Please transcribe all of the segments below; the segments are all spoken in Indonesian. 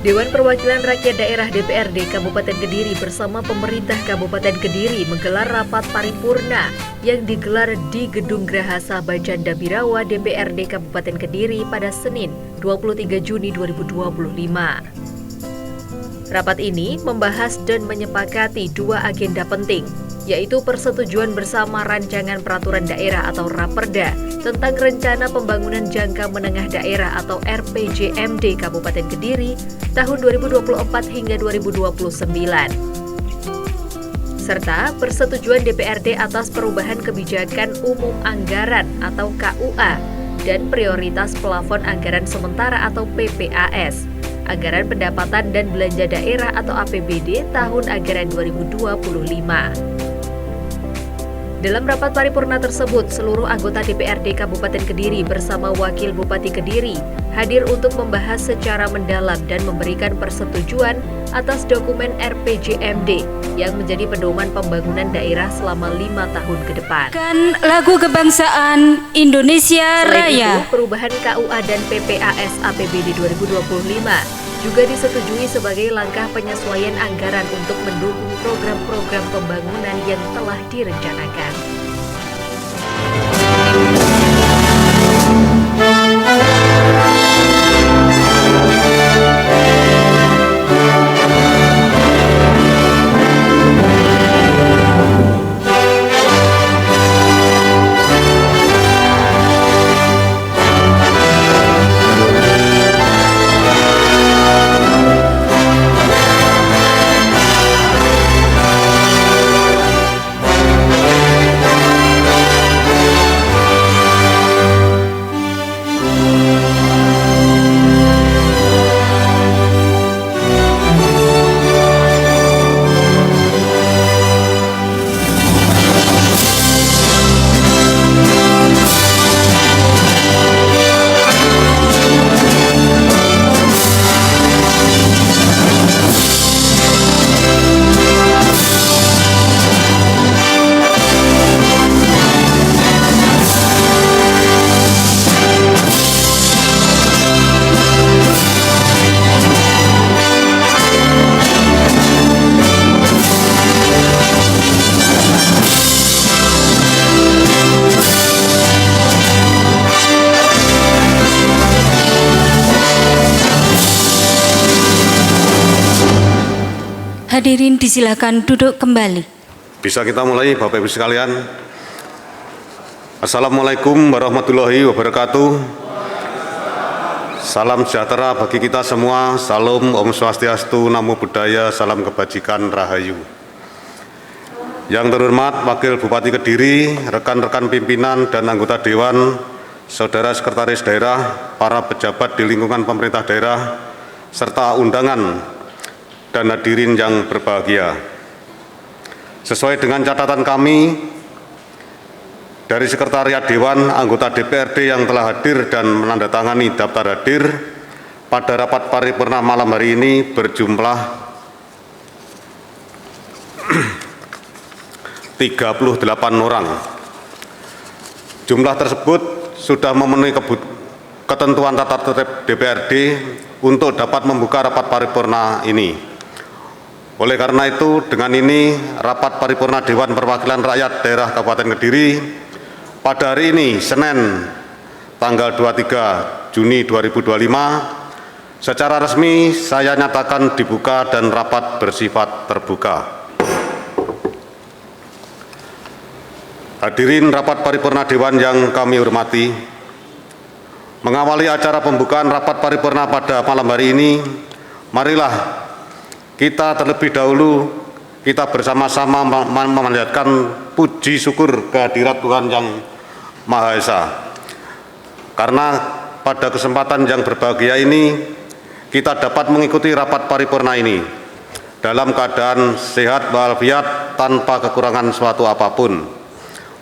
Dewan Perwakilan Rakyat Daerah DPRD Kabupaten Kediri bersama pemerintah Kabupaten Kediri menggelar rapat paripurna yang digelar di Gedung Grahasa Bajanda Birawa DPRD Kabupaten Kediri pada Senin 23 Juni 2025. Rapat ini membahas dan menyepakati dua agenda penting, yaitu persetujuan bersama Rancangan Peraturan Daerah atau Raperda tentang Rencana Pembangunan Jangka Menengah Daerah atau RPJMD Kabupaten Kediri tahun 2024 hingga 2029, serta persetujuan DPRD atas perubahan kebijakan umum anggaran atau KUA dan prioritas plafon anggaran sementara atau PPAS, anggaran pendapatan dan belanja daerah atau APBD tahun anggaran 2025. Dalam rapat paripurna tersebut, seluruh anggota DPRD Kabupaten Kediri bersama Wakil Bupati Kediri hadir untuk membahas secara mendalam dan memberikan persetujuan atas dokumen RPJMD yang menjadi pedoman pembangunan daerah selama 5 tahun ke depan. Lagu kebangsaan Indonesia Selain Raya. itu, perubahan KUA dan PPAS APBD 2025 juga disetujui sebagai langkah penyesuaian anggaran untuk mendukung program-program pembangunan yang telah direncanakan. Hadirin disilakan duduk kembali. Bisa kita mulai, Bapak Ibu sekalian. Assalamualaikum warahmatullahi wabarakatuh. Salam sejahtera bagi kita semua. Salam Om Swastiastu, Namo Buddhaya, salam kebajikan, rahayu. Yang terhormat Wakil Bupati Kediri, rekan-rekan pimpinan dan anggota Dewan, Saudara Sekretaris Daerah, para pejabat di lingkungan pemerintah daerah, serta undangan dan hadirin yang berbahagia. Sesuai dengan catatan kami dari Sekretariat Dewan, anggota DPRD yang telah hadir dan menandatangani daftar hadir pada rapat paripurna malam hari ini berjumlah 38 orang. Jumlah tersebut sudah memenuhi ketentuan tata tertib DPRD untuk dapat membuka rapat paripurna ini. Oleh karena itu, dengan ini rapat paripurna Dewan Perwakilan Rakyat Daerah Kabupaten Kediri pada hari ini, Senin, tanggal 23 Juni 2025, secara resmi saya nyatakan dibuka dan rapat bersifat terbuka. Hadirin rapat paripurna Dewan yang kami hormati, mengawali acara pembukaan rapat paripurna pada malam hari ini, marilah kita terlebih dahulu kita bersama-sama memanjatkan puji syukur kehadirat Tuhan Yang Maha Esa. Karena pada kesempatan yang berbahagia ini kita dapat mengikuti rapat paripurna ini dalam keadaan sehat walafiat tanpa kekurangan suatu apapun.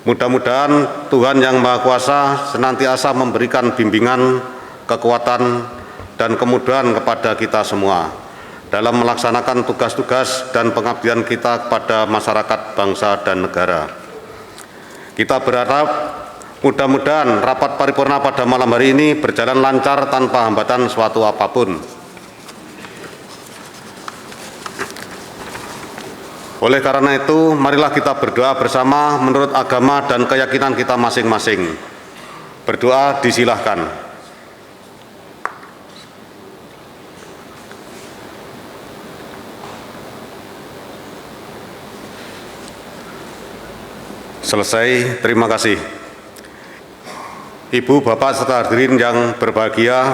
Mudah-mudahan Tuhan Yang Maha Kuasa senantiasa memberikan bimbingan, kekuatan, dan kemudahan kepada kita semua dalam melaksanakan tugas-tugas dan pengabdian kita kepada masyarakat, bangsa, dan negara. Kita berharap mudah-mudahan rapat paripurna pada malam hari ini berjalan lancar tanpa hambatan suatu apapun. Oleh karena itu, marilah kita berdoa bersama menurut agama dan keyakinan kita masing-masing. Berdoa disilahkan. Selesai, terima kasih. Ibu, Bapak, serta hadirin yang berbahagia,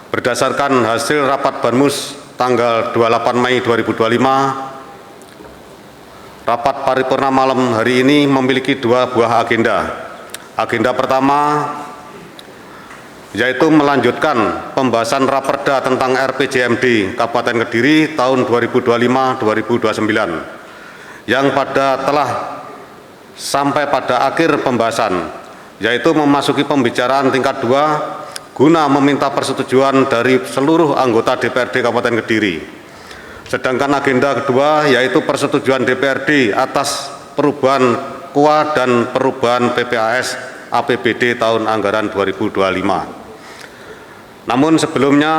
berdasarkan hasil rapat Banmus tanggal 28 Mei 2025, rapat paripurna malam hari ini memiliki dua buah agenda. Agenda pertama yaitu melanjutkan pembahasan Raperda tentang RPJMD Kabupaten Kediri tahun 2025-2029 yang telah sampai pada akhir pembahasan, yaitu memasuki pembicaraan tingkat 2 guna meminta persetujuan dari seluruh anggota DPRD Kabupaten Kediri. Sedangkan agenda kedua yaitu persetujuan DPRD atas perubahan KUA dan perubahan PPAS APBD tahun anggaran 2025. Namun sebelumnya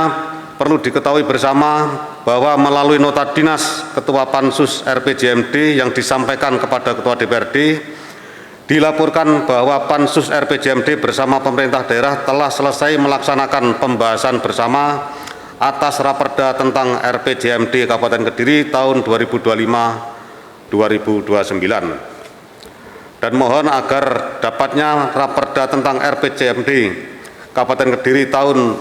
perlu diketahui bersama bahwa melalui nota dinas Ketua Pansus RPJMD yang disampaikan kepada Ketua DPRD, dilaporkan bahwa Pansus RPJMD bersama pemerintah daerah telah selesai melaksanakan pembahasan bersama atas Raperda tentang RPJMD Kabupaten Kediri tahun 2025-2029, dan mohon agar dapatnya Raperda tentang RPJMD Kabupaten Kediri tahun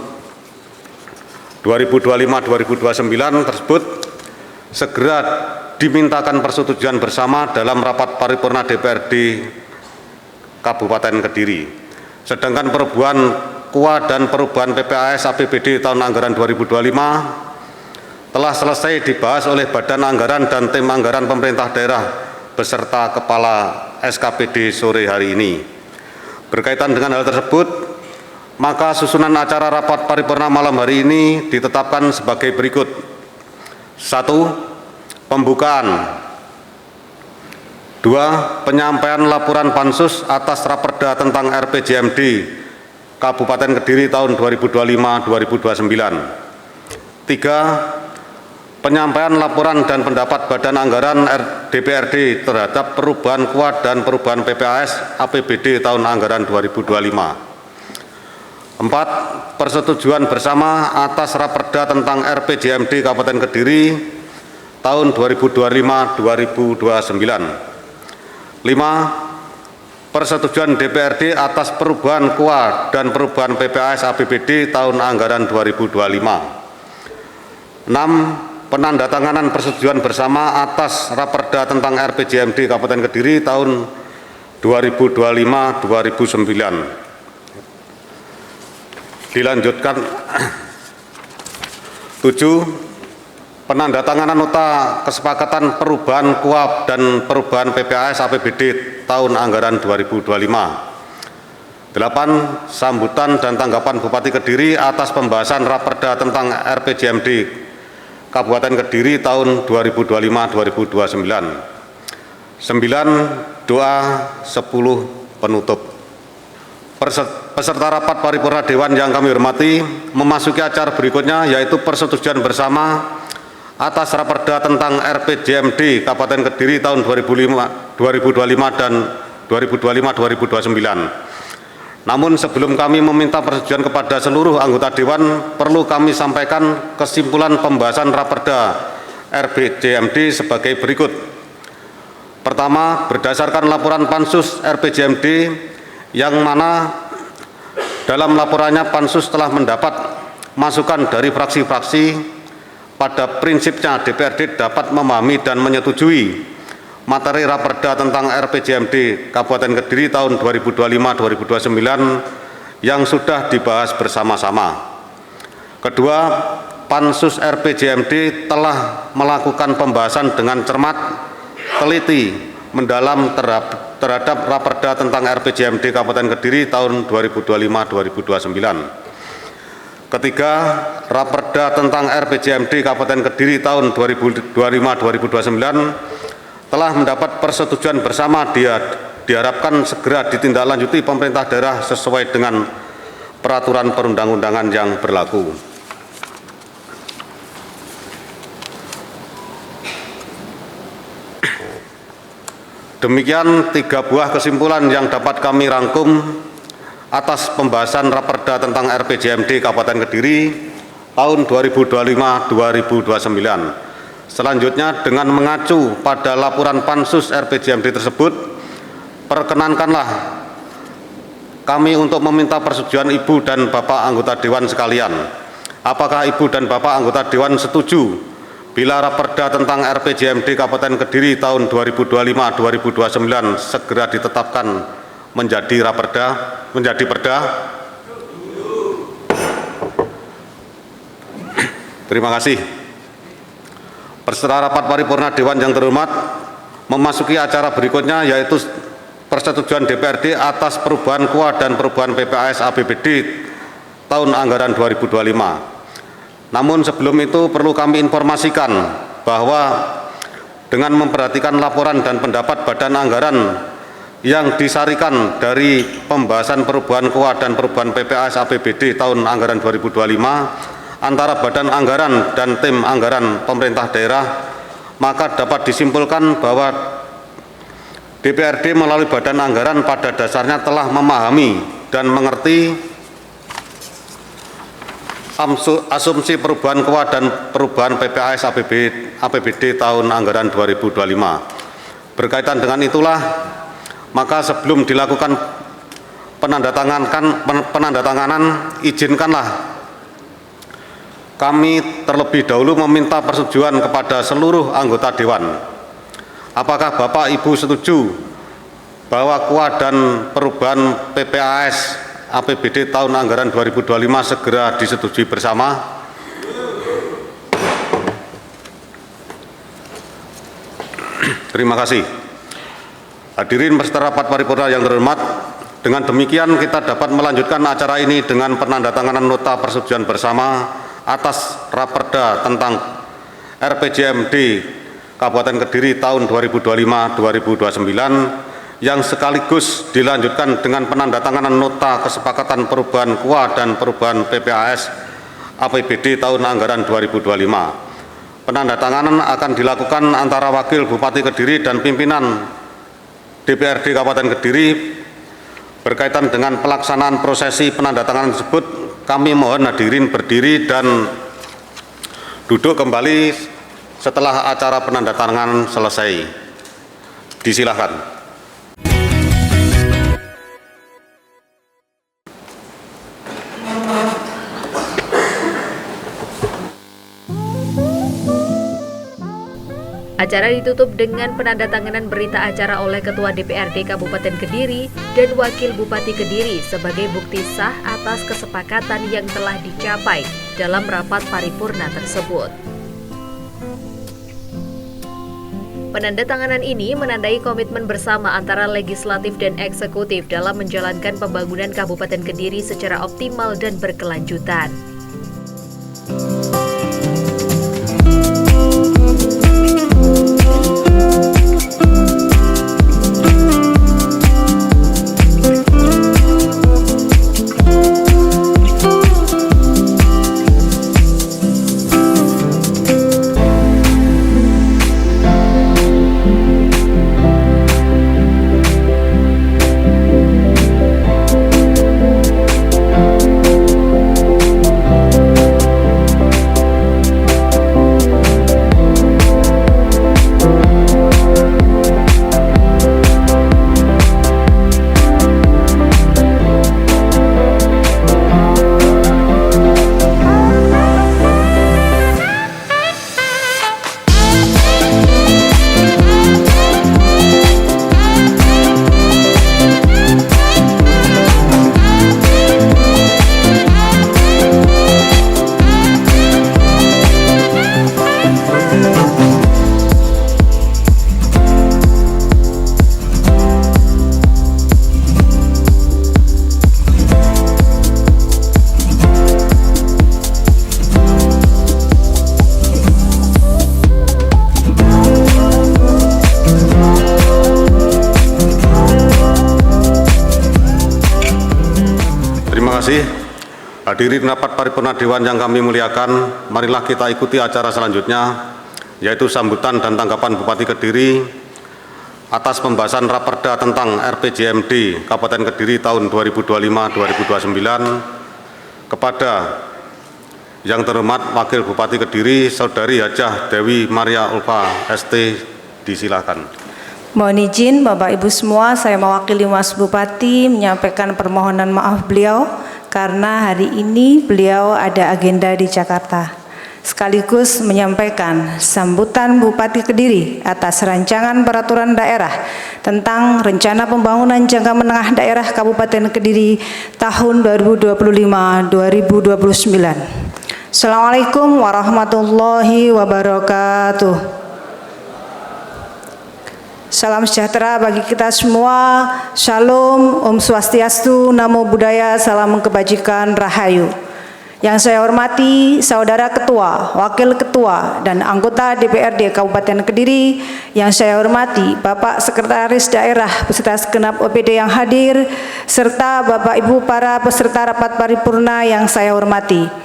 2025-2029 tersebut segera dimintakan persetujuan bersama dalam rapat paripurna DPRD Kabupaten Kediri. Sedangkan perubahan KUA dan perubahan PPAS APBD tahun anggaran 2025 telah selesai dibahas oleh Badan Anggaran dan Tim Anggaran Pemerintah Daerah beserta Kepala SKPD sore hari ini. Berkaitan dengan hal tersebut, maka susunan acara rapat paripurna malam hari ini ditetapkan sebagai berikut. 1. Pembukaan. 2. Penyampaian laporan Pansus atas Raperda tentang RPJMD Kabupaten Kediri tahun 2025-2029. 3. Penyampaian laporan dan pendapat Badan Anggaran DPRD terhadap perubahan KUA dan perubahan PPAS APBD tahun anggaran 2025. 4. Persetujuan bersama atas Raperda tentang RPJMD Kabupaten Kediri tahun 2025-2029. 5. Persetujuan DPRD atas perubahan KUA dan perubahan PPAS APBD tahun anggaran 2025. 6. Penandatanganan persetujuan bersama atas Raperda tentang RPJMD Kabupaten Kediri tahun 2025-2029. Dilanjutkan. 7. Penandatanganan nota kesepakatan perubahan KUA dan perubahan PPAS APBD tahun anggaran 2025. 8. Sambutan dan tanggapan Bupati Kediri atas pembahasan Raperda tentang RPJMD Kabupaten Kediri tahun 2025-2029. 9. Doa 10 penutup. Peserta rapat paripurna Dewan yang kami hormati, memasuki acara berikutnya yaitu persetujuan bersama atas Raperda tentang RPJMD Kabupaten Kediri tahun 2025 dan 2025-2029. Namun sebelum kami meminta persetujuan kepada seluruh anggota Dewan, perlu kami sampaikan kesimpulan pembahasan Raperda RPJMD sebagai berikut. Pertama, berdasarkan laporan Pansus RPJMD yang mana dalam laporannya Pansus telah mendapat masukan dari fraksi-fraksi. Pada prinsipnya DPRD dapat memahami dan menyetujui materi Raperda tentang RPJMD Kabupaten Kediri tahun 2025-2029 yang sudah dibahas bersama-sama. Kedua, Pansus RPJMD telah melakukan pembahasan dengan cermat, teliti, mendalam terhadap Raperda tentang RPJMD Kabupaten Kediri tahun 2025-2029. Ketiga, Raperda tentang RPJMD Kabupaten Kediri tahun 2025-2029 telah mendapat persetujuan bersama. Diharapkan segera ditindaklanjuti pemerintah daerah sesuai dengan peraturan perundang-undangan yang berlaku. Demikian 3 buah kesimpulan yang dapat kami rangkum atas pembahasan Raperda tentang RPJMD Kabupaten Kediri tahun 2025-2029. Selanjutnya, dengan mengacu pada laporan Pansus RPJMD tersebut, perkenankanlah kami untuk meminta persetujuan Ibu dan Bapak anggota Dewan sekalian. Apakah Ibu dan Bapak anggota Dewan setuju bila Raperda tentang RPJMD Kabupaten Kediri tahun 2025-2029 segera ditetapkan menjadi perda? Terima kasih. Peserta rapat paripurna Dewan yang terhormat, memasuki acara berikutnya yaitu persetujuan DPRD atas perubahan KUA dan perubahan PPAS APBD tahun anggaran 2025. Namun sebelum itu perlu kami informasikan bahwa dengan memperhatikan laporan dan pendapat Badan Anggaran yang disarikan dari pembahasan perubahan KUA dan perubahan PPAS APBD tahun anggaran 2025 antara Badan Anggaran dan tim anggaran pemerintah daerah, maka dapat disimpulkan bahwa DPRD melalui Badan Anggaran pada dasarnya telah memahami dan mengerti asumsi perubahan KUA dan perubahan PPAS APBD tahun anggaran 2025. Berkaitan dengan itulah, maka sebelum dilakukan penandatanganan, izinkanlah kami terlebih dahulu meminta persetujuan kepada seluruh anggota Dewan. Apakah Bapak Ibu setuju bahwa KUA dan perubahan PPAS APBD tahun anggaran 2025 segera disetujui bersama? Terima kasih. Hadirin peserta rapat paripurna yang terhormat, dengan demikian kita dapat melanjutkan acara ini dengan penandatanganan nota persetujuan bersama atas Raperda tentang RPJMD Kabupaten Kediri tahun 2025-2029 yang sekaligus dilanjutkan dengan penandatanganan nota kesepakatan perubahan KUA dan perubahan PPAS APBD tahun anggaran 2025. Penandatanganan akan dilakukan antara Wakil Bupati Kediri dan pimpinan DPRD Kabupaten Kediri. Berkaitan dengan pelaksanaan prosesi penandatanganan tersebut, kami mohon hadirin berdiri dan duduk kembali setelah acara penandatanganan selesai. Disilakan. Acara ditutup dengan penandatanganan berita acara oleh Ketua DPRD Kabupaten Kediri dan Wakil Bupati Kediri sebagai bukti sah atas kesepakatan yang telah dicapai dalam rapat paripurna tersebut. Penandatanganan ini menandai komitmen bersama antara legislatif dan eksekutif dalam menjalankan pembangunan Kabupaten Kediri secara optimal dan berkelanjutan. Hadirin rapat paripurna Dewan yang kami muliakan, marilah kita ikuti acara selanjutnya, yaitu sambutan dan tanggapan Bupati Kediri atas pembahasan Raperda tentang RPJMD Kabupaten Kediri tahun 2025-2029 kepada yang terhormat Wakil Bupati Kediri, Saudari Hajah Dewi Maria Ulfa ST, disilakan. Mohon izin Bapak Ibu semua, saya mewakili Mas Bupati menyampaikan permohonan maaf beliau karena hari ini beliau ada agenda di Jakarta. Sekaligus menyampaikan sambutan Bupati Kediri atas rancangan peraturan daerah tentang rencana pembangunan jangka menengah daerah Kabupaten Kediri tahun 2025-2029. Assalamualaikum warahmatullahi wabarakatuh. Salam sejahtera bagi kita semua. Shalom, Om Swastiastu, Namo Buddhaya, salam kebajikan, Rahayu. Yang saya hormati Saudara Ketua, Wakil Ketua, dan anggota DPRD Kabupaten Kediri. Yang saya hormati Bapak Sekretaris Daerah beserta segenap OPD yang hadir, serta Bapak Ibu para peserta rapat paripurna yang saya hormati.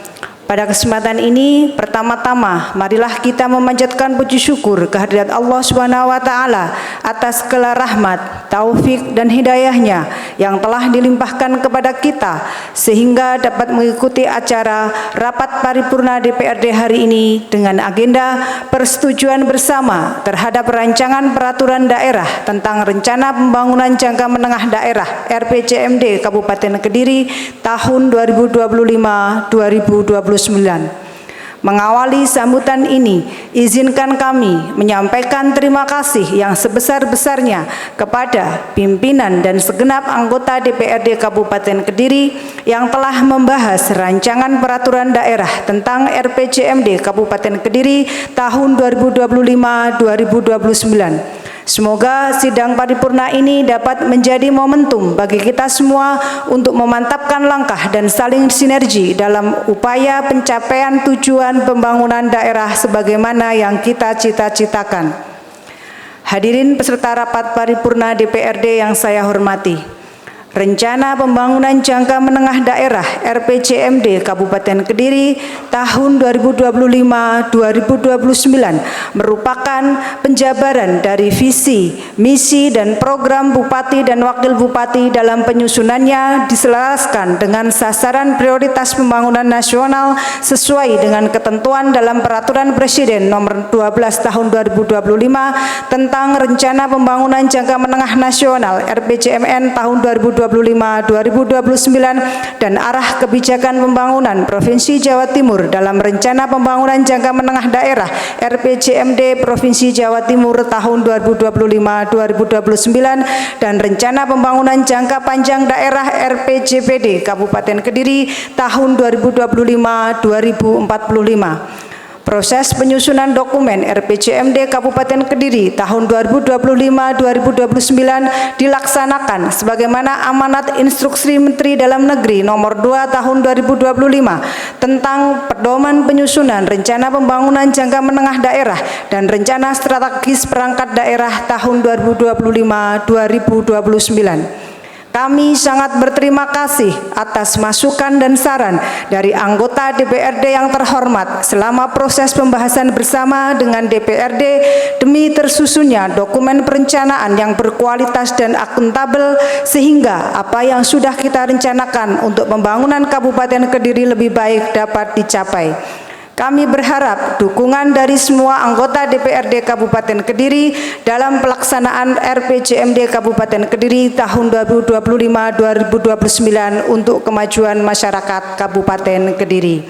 Pada kesempatan ini, pertama-tama marilah kita memanjatkan puji syukur kehadirat Allah Subhanahu wa taala atas segala rahmat, taufik dan hidayahnya yang telah dilimpahkan kepada kita sehingga dapat mengikuti acara rapat paripurna DPRD hari ini dengan agenda persetujuan bersama terhadap rancangan peraturan daerah tentang rencana pembangunan jangka menengah daerah RPJMD Kabupaten Kediri tahun 2025-2029. Mengawali sambutan ini, izinkan kami menyampaikan terima kasih yang sebesar-besarnya kepada pimpinan dan segenap anggota DPRD Kabupaten Kediri yang telah membahas rancangan peraturan daerah tentang RPJMD Kabupaten Kediri tahun 2025-2029. Semoga sidang paripurna ini dapat menjadi momentum bagi kita semua untuk memantapkan langkah dan saling sinergi dalam upaya pencapaian tujuan pembangunan daerah sebagaimana yang kita cita-citakan. Hadirin peserta rapat paripurna DPRD yang saya hormati. Rencana Pembangunan Jangka Menengah Daerah RPJMD Kabupaten Kediri tahun 2025-2029 merupakan penjabaran dari visi, misi, dan program Bupati dan Wakil Bupati dalam penyusunannya diselaraskan dengan sasaran prioritas pembangunan nasional sesuai dengan ketentuan dalam Peraturan Presiden Nomor 12 Tahun 2025 tentang Rencana Pembangunan Jangka Menengah Nasional RPJMN tahun 2025-2029 dan arah kebijakan pembangunan Provinsi Jawa Timur dalam Rencana Pembangunan Jangka Menengah Daerah RPJMD Provinsi Jawa Timur tahun 2025-2029 dan Rencana Pembangunan Jangka Panjang Daerah RPJPD Kabupaten Kediri tahun 2025-2045. Proses penyusunan dokumen RPJMD Kabupaten Kediri tahun 2025-2029 dilaksanakan sebagaimana amanat Instruksi Menteri Dalam Negeri Nomor 2 Tahun 2025 tentang pedoman penyusunan Rencana Pembangunan Jangka Menengah Daerah dan Rencana Strategis Perangkat Daerah tahun 2025-2029. Kami sangat berterima kasih atas masukan dan saran dari anggota DPRD yang terhormat selama proses pembahasan bersama dengan DPRD demi tersusunnya dokumen perencanaan yang berkualitas dan akuntabel sehingga apa yang sudah kita rencanakan untuk pembangunan Kabupaten Kediri lebih baik dapat dicapai. Kami berharap dukungan dari semua anggota DPRD Kabupaten Kediri dalam pelaksanaan RPJMD Kabupaten Kediri tahun 2025-2029 untuk kemajuan masyarakat Kabupaten Kediri.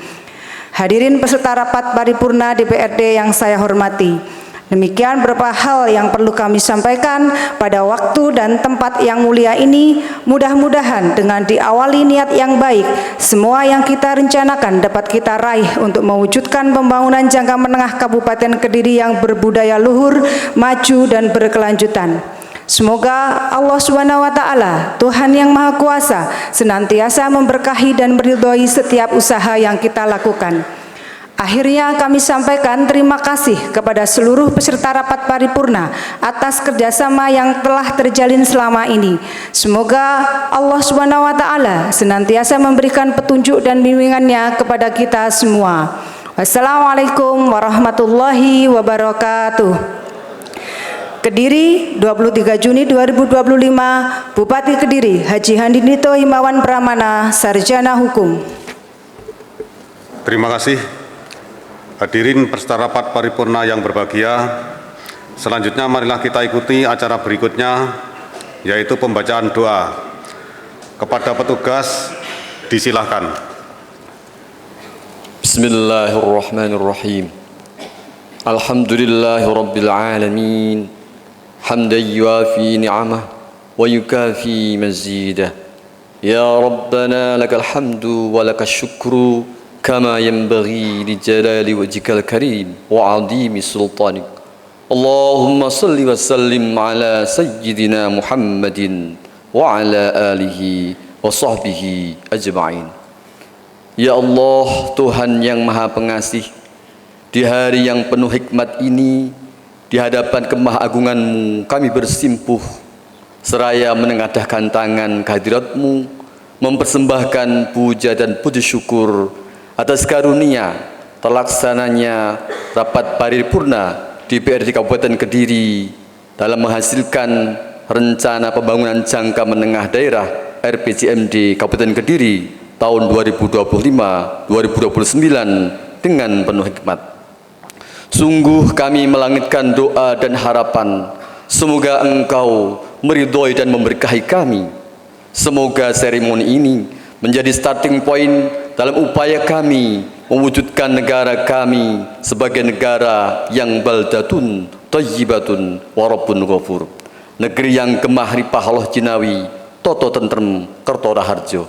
Hadirin peserta rapat paripurna DPRD yang saya hormati. Demikian beberapa hal yang perlu kami sampaikan pada waktu dan tempat yang mulia ini. Mudah-mudahan dengan diawali niat yang baik, semua yang kita rencanakan dapat kita raih untuk mewujudkan pembangunan jangka menengah Kabupaten Kediri yang berbudaya luhur, maju, dan berkelanjutan. Semoga Allah Subhanahu wa taala, Tuhan yang Maha Kuasa, senantiasa memberkahi dan meridhoi setiap usaha yang kita lakukan. Akhirnya kami sampaikan terima kasih kepada seluruh peserta rapat paripurna atas kerjasama yang telah terjalin selama ini. Semoga Allah Subhanahu wa taala senantiasa memberikan petunjuk dan bimbingannya kepada kita semua. Wassalamualaikum warahmatullahi wabarakatuh. Kediri, 23 Juni 2025, Bupati Kediri, Haji Handinito Himawan Pramana, Sarjana Hukum. Terima kasih. Hadirin peserta rapat paripurna yang berbahagia, selanjutnya marilah kita ikuti acara berikutnya, yaitu pembacaan doa. Kepada petugas, disilahkan. Bismillahirrahmanirrahim. Alhamdulillahirabbil alamin. Hamdan yuafi ni'amah wa yukafi mazidah. Ya Rabbana lakal hamdu wa lakal syukru kama yanbaghi li jalali wajhikal karim wa 'azimi sultanik. Allahumma salli wa sallim ala sayyidina Muhammadin wa ala alihi wa sahbihi ajma'in. Ya Allah, Tuhan yang Maha Pengasih, di hari yang penuh hikmat ini, di hadapan kemahagungan-Mu kami bersimpuh seraya menengadahkan tangan kehadirat-Mu, mempersembahkan puja dan puji syukur atas karunia terlaksananya rapat paripurna DPRD Kabupaten Kediri dalam menghasilkan rencana pembangunan jangka menengah daerah RPJMD Kabupaten Kediri tahun 2025-2029 dengan penuh hikmat. Sungguh kami melangitkan doa dan harapan, semoga Engkau meridhoi dan memberkahi kami. Semoga seremoni ini menjadi starting point dalam upaya kami mewujudkan negara kami sebagai negara yang baldatun thayyibatun wa rabbun ghafur, negeri yang gemah ripah Allah jinawi toto tentrem kerto raharjo.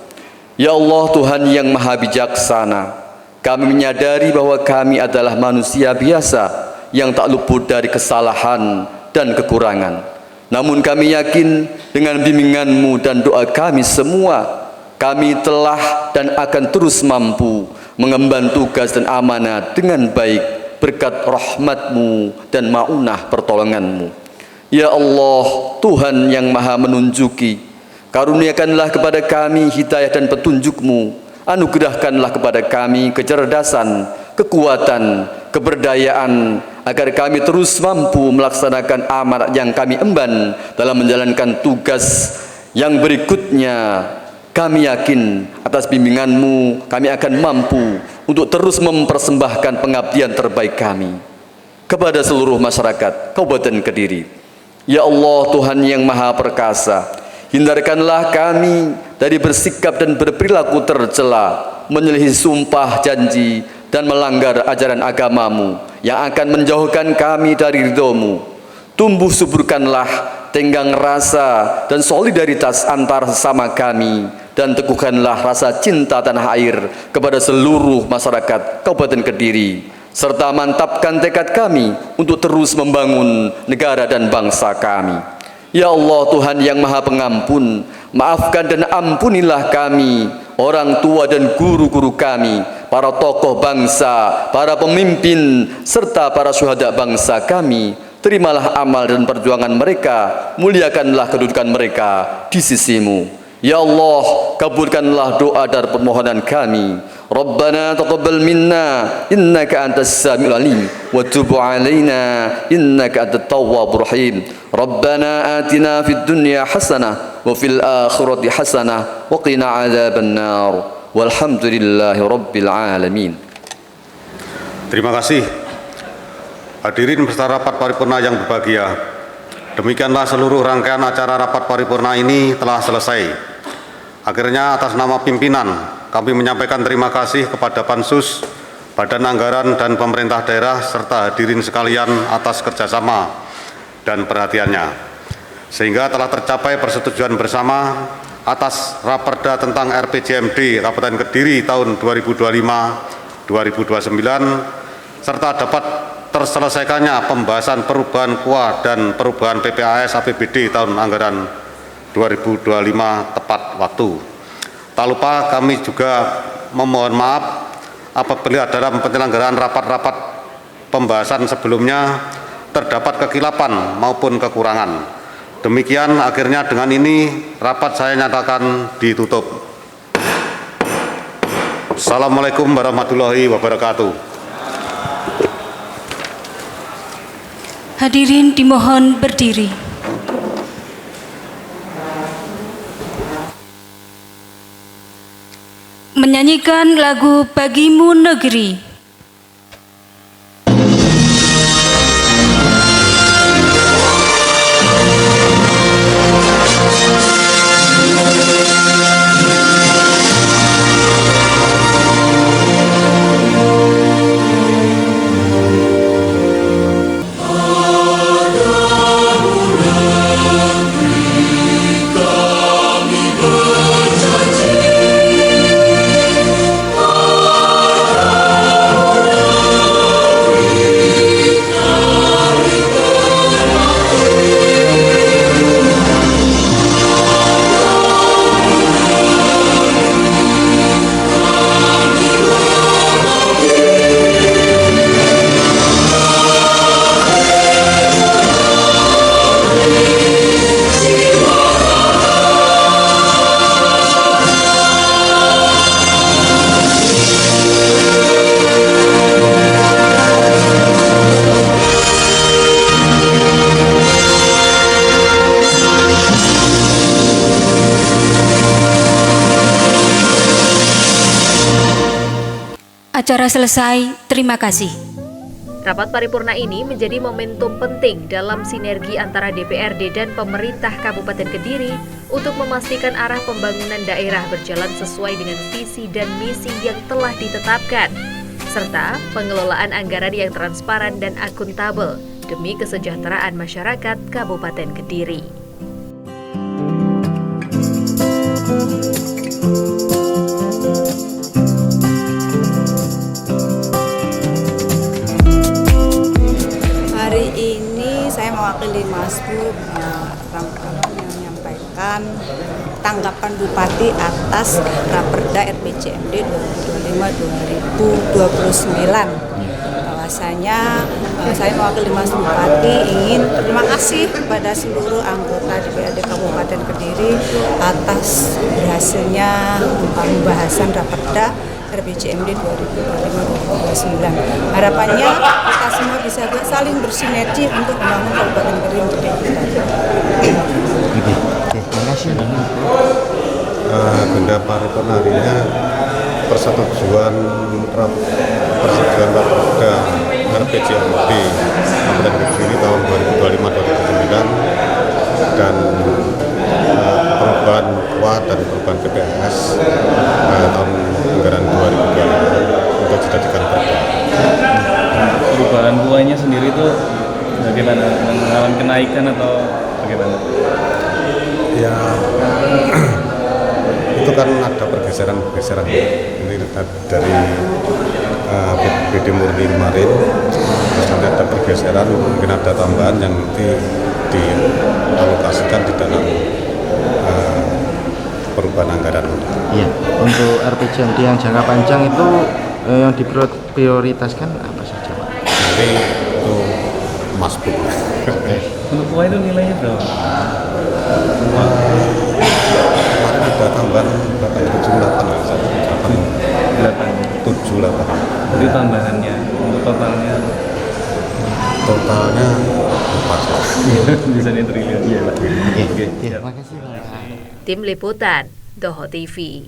Ya Allah, Tuhan yang Maha Bijaksana, kami menyadari bahwa kami adalah manusia biasa yang tak luput dari kesalahan dan kekurangan. Namun kami yakin dengan bimbingan-Mu dan doa kami semua, kami telah dan akan terus mampu mengemban tugas dan amanah dengan baik berkat rahmat-Mu dan ma'unah pertolongan-Mu. Ya Allah, Tuhan yang Maha menunjuki, karuniakanlah kepada kami hidayah dan petunjuk-Mu, anugerahkanlah kepada kami kecerdasan, kekuatan, keberdayaan, agar kami terus mampu melaksanakan amanat yang kami emban dalam menjalankan tugas yang berikutnya. Kami yakin atas bimbingan-Mu kami akan mampu untuk terus mempersembahkan pengabdian terbaik kami kepada seluruh masyarakat Kabupaten Kediri. Ya Allah, Tuhan yang Maha Perkasa, hindarkanlah kami dari bersikap dan berperilaku tercela, menyelisihi sumpah janji dan melanggar ajaran agama-Mu yang akan menjauhkan kami dari ridho-Mu. Tumbuh suburkanlah tenggang rasa dan solidaritas antara sesama kami, dan teguhkanlah rasa cinta tanah air kepada seluruh masyarakat Kabupaten Kediri, serta mantapkan tekad kami untuk terus membangun negara dan bangsa kami. Ya Allah, Tuhan yang Maha Pengampun, maafkan dan ampunilah kami, orang tua dan guru-guru kami, para tokoh bangsa, para pemimpin, serta para syuhada bangsa kami. Terimalah amal dan perjuangan mereka, muliakanlah kedudukan mereka di sisi-Mu. Ya Allah, kabulkanlah doa dan permohonan kami. Rabbana taqabbal minna innaka antas samiul alim wa tub alaina innaka antat tawwabur rahim. Rabbana atina fid dunya hasanah wa fil akhirati hasanah wa qina adzaban nar. Walhamdulillahi rabbil alamin. Terima kasih. Hadirin peserta rapat paripurna yang berbahagia, demikianlah seluruh rangkaian acara rapat paripurna ini telah selesai. Akhirnya atas nama pimpinan, kami menyampaikan terima kasih kepada Pansus, Badan Anggaran dan pemerintah daerah, serta hadirin sekalian atas kerjasama dan perhatiannya, sehingga telah tercapai persetujuan bersama atas Raperda tentang RPJMD Kabupaten Kediri tahun 2025-2029, serta dapat terselesaikannya pembahasan perubahan KUA dan perubahan PPAS APBD tahun anggaran 2025 tepat waktu. Tak lupa kami juga memohon maaf apabila dalam penyelenggaraan rapat-rapat pembahasan sebelumnya terdapat kekilapan maupun kekurangan. Demikian akhirnya dengan ini rapat saya nyatakan ditutup. Assalamualaikum warahmatullahi wabarakatuh. Hadirin dimohon berdiri. Menyanyikan lagu Bagimu Negeri. Acara selesai, terima kasih. Rapat paripurna ini menjadi momentum penting dalam sinergi antara DPRD dan pemerintah Kabupaten Kediri untuk memastikan arah pembangunan daerah berjalan sesuai dengan visi dan misi yang telah ditetapkan, serta pengelolaan anggaran yang transparan dan akuntabel demi kesejahteraan masyarakat Kabupaten Kediri. Hari ini saya mewakili Masbuk menyampaikan tanggapan Bupati atas Raperda RPJMD 2025-2029. Bahwasanya saya mewakili Mas Bupati ingin terima kasih kepada seluruh anggota DPRD Kabupaten Kediri atas berhasilnya pembahasan Raperda RPJMD 2025-2029. Harapannya kita semua bisa saling bersinergi untuk membangun Kabupaten Kediri menjadi lebih baik. Terima kasih. Agenda paripurna harinya persetujuan Raperda RPJMD Kabupaten Kediri tahun 2025-2029 dan perubahan KUA dan perubahan PPAS tahun anggaran 2025 untuk dijadikan perda. Perubahan KUA-nya sendiri itu bagaimana? Mengalami kenaikan atau bagaimana? Ya, itu kan ada pergeseran ini dari BD Murni kemarin, terus nanti ada pergeseran, mungkin ada tambahan yang nanti dialokasikan di dalam perubahan anggaran. Iya, untuk RPJMD yang jangka panjang itu yang diprioritaskan apa saja, Pak? Nanti itu Masbuk. Untuk KUA itu nilainya berapa? Kemarin ada tambahan berapa ya? 78. Itu tambahannya, untuk totalnya bisa nih triliun. Iya, Pak. Oke, terima kasih, Pak. Tim Liputan, Doho TV.